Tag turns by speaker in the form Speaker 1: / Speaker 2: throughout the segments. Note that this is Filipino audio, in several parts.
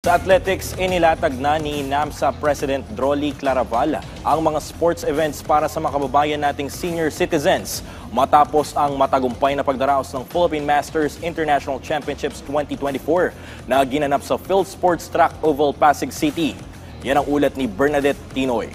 Speaker 1: Sa athletics, inilatag na ni NAMSA President Drolly Claraval ang mga sports events para sa mga kababayan nating senior citizens matapos ang matagumpay na pagdaraos ng Philippine Masters International Championships 2024 na ginanap sa PhilSports Track Oval, Pasig City. Yan ang ulat ni Bernadette Tinoy.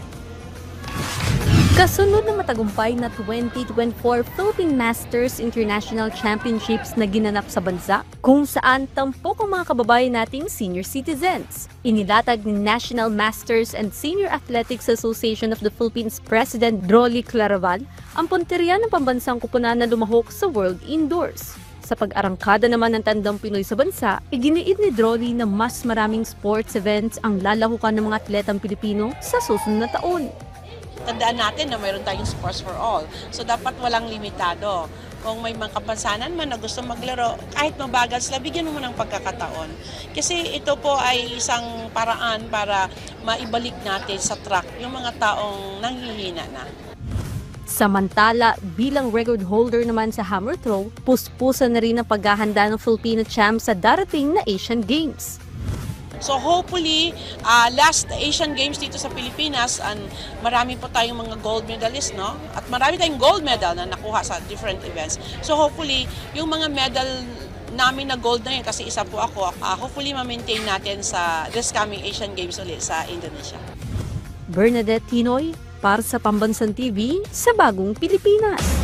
Speaker 2: Kasunod ng matagumpay na 2024 Philippine Masters International Championships na ginanap sa bansa, kung saan tampok ang mga kababayan nating senior citizens. Inilatag ni National Masters and Senior Athletics Association of the Philippines President Drolly Claraval ang punteriya ng pambansang kupunan na lumahok sa World Indoors. Sa pag-arangkada naman ng Tandang Pinoy sa bansa, iginiit ni Drolly na mas maraming sports events ang lalahukan ng mga atletang Pilipino sa susunod na taon.
Speaker 3: Tandaan natin na mayroon tayong sports for all. So dapat walang limitado. Kung may mga kapansanan man na gusto maglaro, kahit mabagal sila, bigyan mo ng pagkakataon. Kasi ito po ay isang paraan para maibalik natin sa track yung mga taong nanghihina na.
Speaker 2: Samantala, bilang record holder naman sa hammer throw, puspusan na rin ang paghahanda ng Filipino champs sa darating na Asian Games.
Speaker 3: So hopefully, last Asian Games dito sa Pilipinas, marami po tayong mga gold medalists, no? At marami tayong gold medal na nakuha sa different events. So hopefully, yung mga medal namin na gold na yun, kasi isa po ako, hopefully ma-maintain natin sa this coming Asian Games ulit sa Indonesia.
Speaker 2: Bernadette Tinoy, para sa Pambansang TV, sa Bagong Pilipinas.